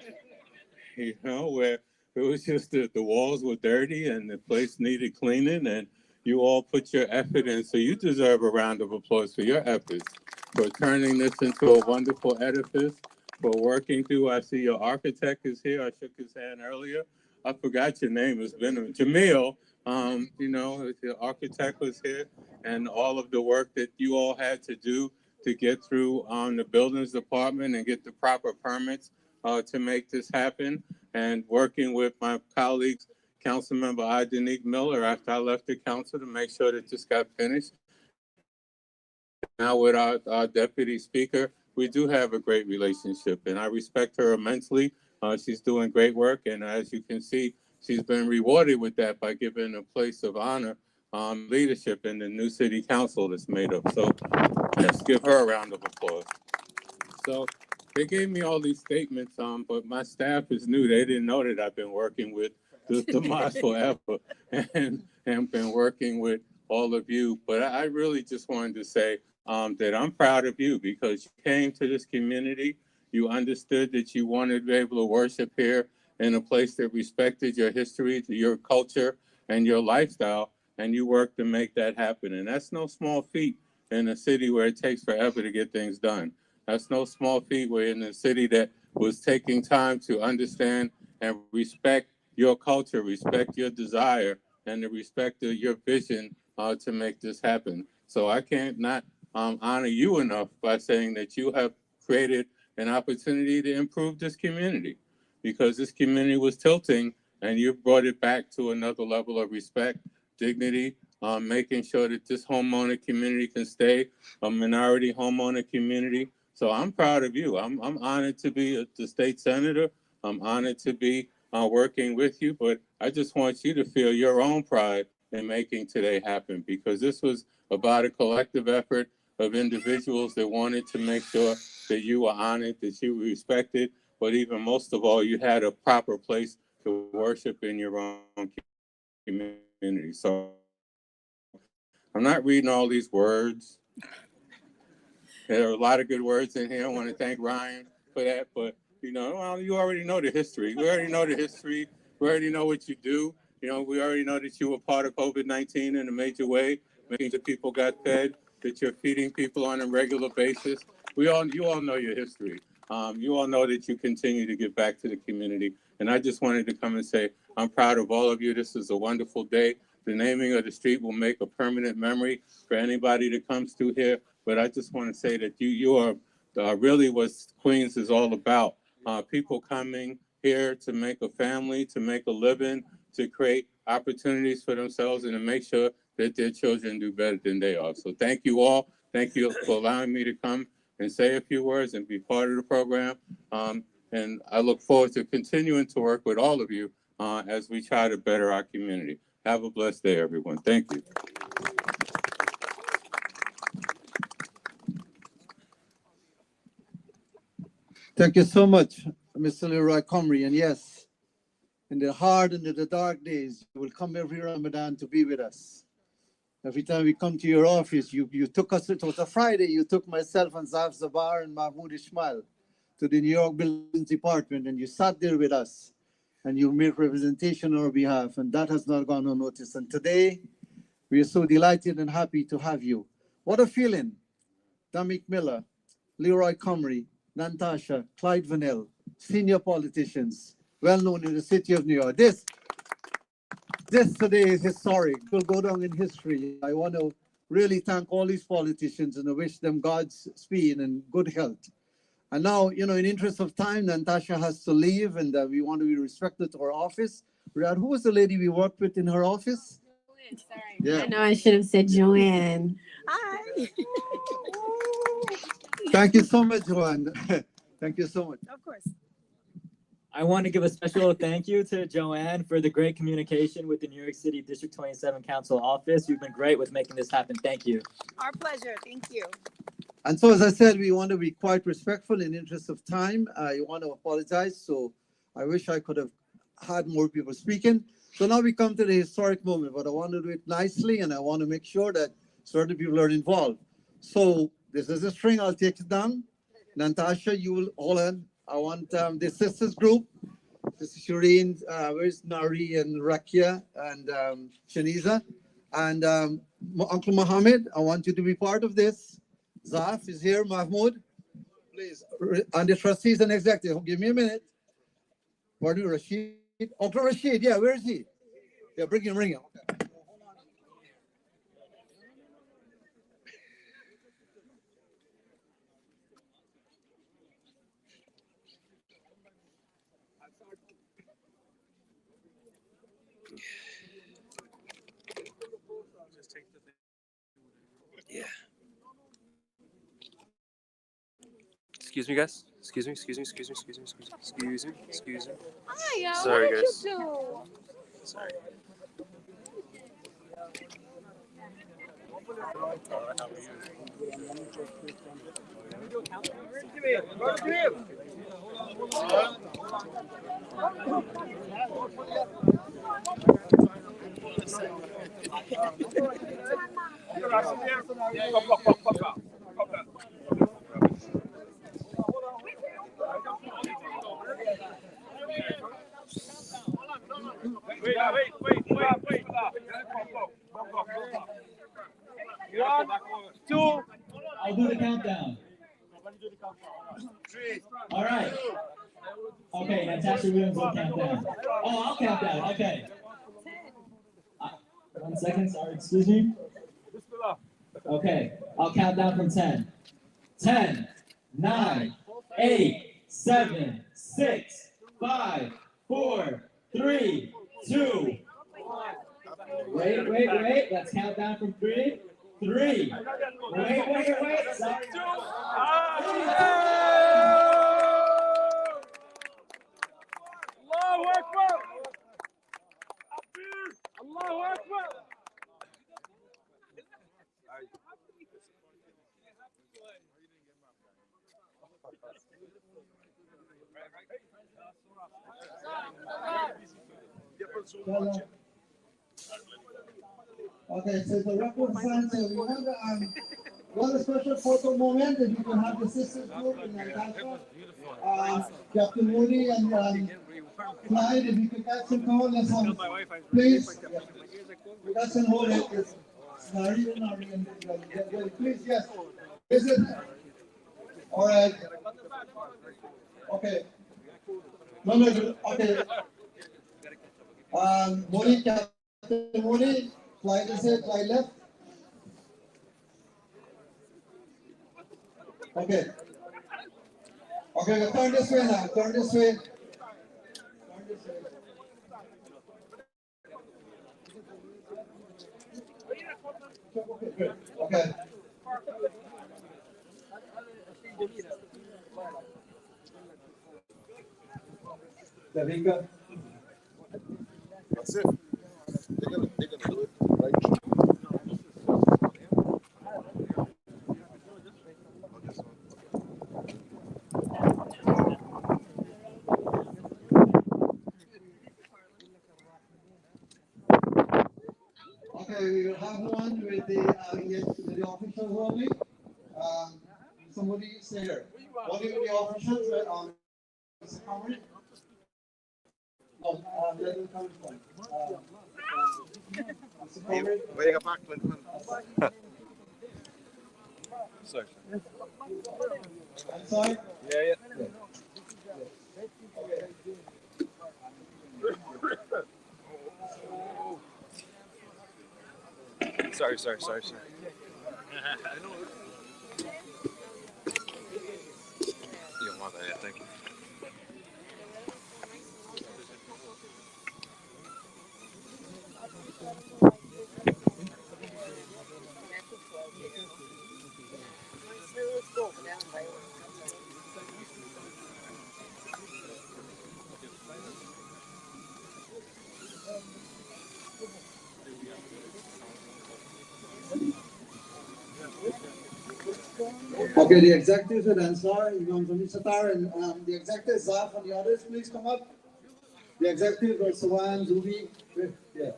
you know, where it was just the walls were dirty and the place needed cleaning, and you all put your effort in. So you deserve a round of applause for your efforts, for turning this into a wonderful edifice, for working through. I see your architect is here. I shook his hand earlier. I forgot your name. It's been Jamil. You know, the architect was here, and all of the work that you all had to do to get through the buildings department and get the proper permits to make this happen. And working with my colleagues, Councilmember Idanique Miller, after I left the council, to make sure that this got finished. Now with our Deputy Speaker, we do have a great relationship, and I respect her immensely. She's doing great work, and as you can see, she's been rewarded with that by given a place of honor, leadership in the new city council that's made up. So let's give her a round of applause. So they gave me all these statements, but my staff is new. They didn't know that I've been working with the mosque forever and been working with all of you. But I really just wanted to say that I'm proud of you, because you came to this community. You understood that you wanted to be able to worship here in a place that respected your history, your culture, and your lifestyle, and you worked to make that happen. And that's no small feat in a city where it takes forever to get things done. That's no small feat. We're in a city that was taking time to understand and respect your culture, respect your desire, and to respect your vision to make this happen. So I can't not honor you enough by saying that you have created an opportunity to improve this community, because this community was tilting and you brought it back to another level of respect dignity, making sure that this homeowner community can stay a minority homeowner community. So I'm proud of you. I'm honored to be the state senator. I'm honored to be working with you, but I just want you to feel your own pride in making today happen, because this was about a collective effort of individuals that wanted to make sure that you were honored, that you were respected, but even most of all, you had a proper place to worship in your own community. So I'm not reading all these words. There are a lot of good words in here. I want to thank Ryan for that, but well, you already know the history. We already know the history. We already know what you do. We already know that you were part of COVID-19 in a major way, making sure people got fed, that you're feeding people on a regular basis. You all know your history. You all know that you continue to give back to the community. And I just wanted to come and say, I'm proud of all of you. This is a wonderful day. The naming of the street will make a permanent memory for anybody that comes through here. But I just want to say that you are really what Queens is all about. People coming here to make a family, to make a living, to create opportunities for themselves, and to make sure that their children do better than they are. So thank you all. Thank you for allowing me to come and say a few words and be part of the program. And I look forward to continuing to work with all of you as we try to better our community. Have a blessed day, everyone. Thank you. Thank you so much, Mr. Leroy Comrie. And yes, in the hard and in the dark days, you will come every Ramadan to be with us. Every time we come to your office, you took us, it was a Friday, you took myself and Zaf Zabar and Mahmoud Ismail to the New York Buildings Department, and you sat there with us and you made representation on our behalf, and that has not gone unnoticed. And today, we are so delighted and happy to have you. What a feeling. Damik Miller, Leroy Comrie, Natasha, Clyde Vanell, senior politicians, well known in the city of New York. This today is historic. It will go down in history. I want to really thank all these politicians and I wish them God's speed and good health. And now, in interest of time, Natasha has to leave and we want to be respected to her office. Riyadh, who was the lady we worked with in her office? Sorry. Yeah. I know I should have said Joanne. Hi. Thank you so much, Joanne. Thank you so much. Of course. I want to give a special thank you to Joanne for the great communication with the New York City District 27 Council office. You've been great with making this happen. Thank you. Our pleasure. Thank you. And so, as I said, we want to be quite respectful in interest of time. I want to apologize. So I wish I could have had more people speaking. So now we come to the historic moment, but I want to do it nicely and I want to make sure that certain people are involved. So this is a string. I'll take it down. Natasha, you will hold on. I want the sisters group. This is Shireen, where's Nari and Rakia and Shaniza. And Uncle Mohammed, I want you to be part of this. Zaf is here, Mahmoud. Please. And the trustees and executive, give me a minute. Pardon, Rashid. Uncle Rashid, yeah, where is he? Yeah, bring him. Yeah. Excuse me, guys. Excuse me. Hi, Sorry, what did guys. you do? Sorry. Two. I'll do the countdown. All right. Okay, Natasha Williams will count down. Oh, I'll count down. Okay. 1 second. Sorry, excuse me. Okay, I'll count down from 10. 10, 9, 8, 7, 6, 5, 4, 3, 2, 1. Wait. Let's count down from 3. 3. Wait. Sorry. Allahu Akbar! Allahu Akbar! Okay, so the representative, we want a special photo moment that you can have the sisters group in Natasha, Captain Moody and Clyde, if you could catch and come on, let's have, please. You guys can hold it. It's please, yes. Is it? All right. Okay. No, okay. Moody, Captain Moody, Clyde is it, Clyde left. Okay. Okay, turn this way now. Turn this way. Okay. Davinka. That's it. They're gonna do it right. Okay, we will have one with the officials only. Somebody is there. Only with the officials. Summary. No, let them come from. Where you back, Clinton? Sorry. I'm sorry? Yeah. Sorry. You want that, yeah, thank you. Okay, the executives are Ansar, Imam Zami Satar, and the executives Zaf and the others, please come up. The executives are Sawan, Zubi. Yeah.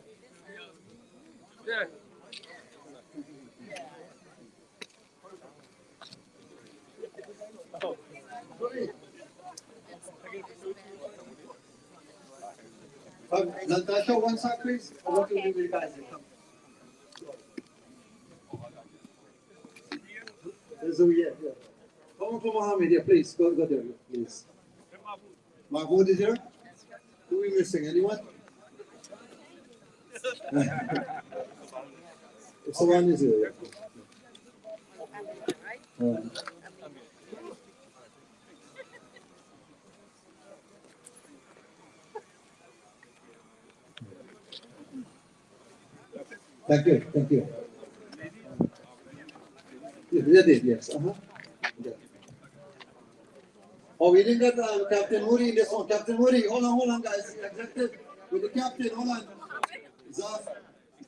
Natasha, one side, please. I want to leave you guys. Zubi, yeah. Come from Mohammed, yeah, please. Go there, please. Mahmoud is here? Who are we missing? Anyone? Sawan is here. Thank you. Yes. Yeah. Oh, we didn't get Captain Moody in this one. Captain Moody, hold on, guys. Executive with the captain, hold on. Zaf,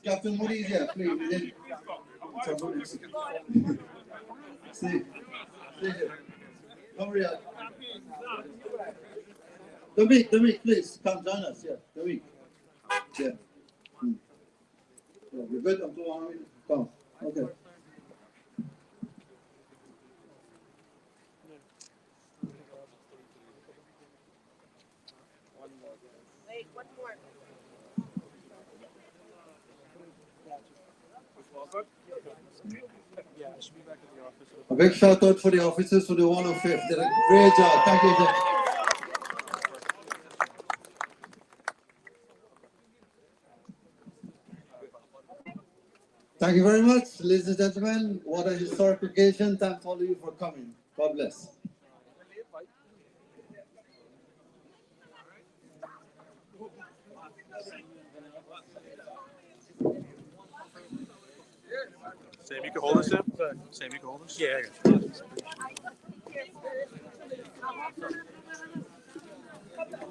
Captain Moody is here, please. We didn't. Stay here. Come here. Dominic, please come join us. Yeah, Dominic. Yeah. You're good. I'm too hungry. Come. Okay. Wait, one more. A big shout out for the officers for the 105th. Did a great job. Thank you. Thank you very much, ladies and gentlemen. What a historic occasion. Thanks all of you for coming. God bless. Sam, you can hold this, Sam? Sam, you can hold this? Yeah.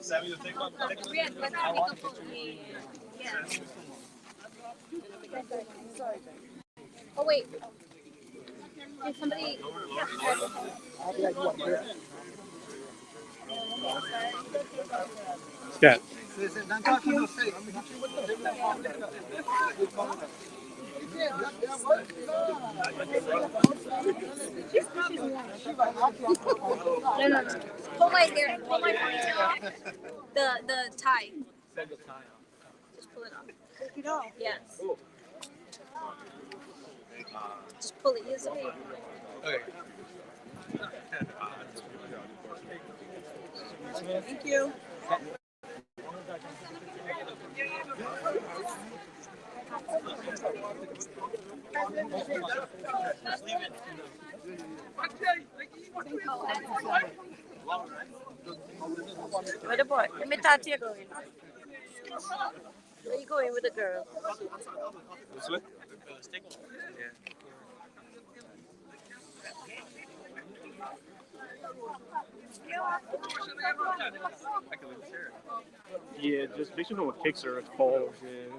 Sam, you take one. Oh wait. Did somebody? Yeah. No, no, no. Pull my hair. Pull my ponytail off. The tie. Just pull it off. Take it off. Yes. Just pull it. Use it. Okay. Thank you. Where the boy? Let me touch you going. Where you going with the girl? This way? Yeah, just make sure no one kicks her and falls. Yeah.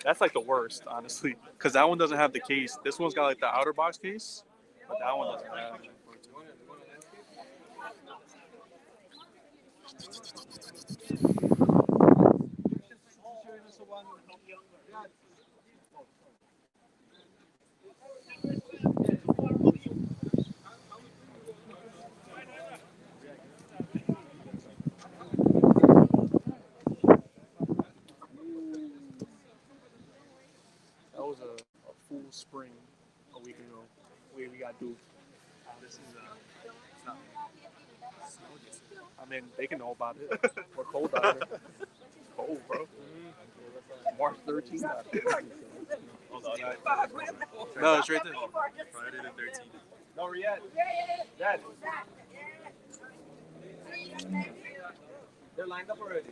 That's like the worst, honestly, because that one doesn't have the case. This one's got like the outer box case, but that one doesn't have. That was a full spring a week ago. We got duped. This is it's not. I mean, they can know about it. We're cold out here. Cold, bro. March 13th. No, it's right there. Friday the 13th. No, Riyadh. Dad. They're lined up already.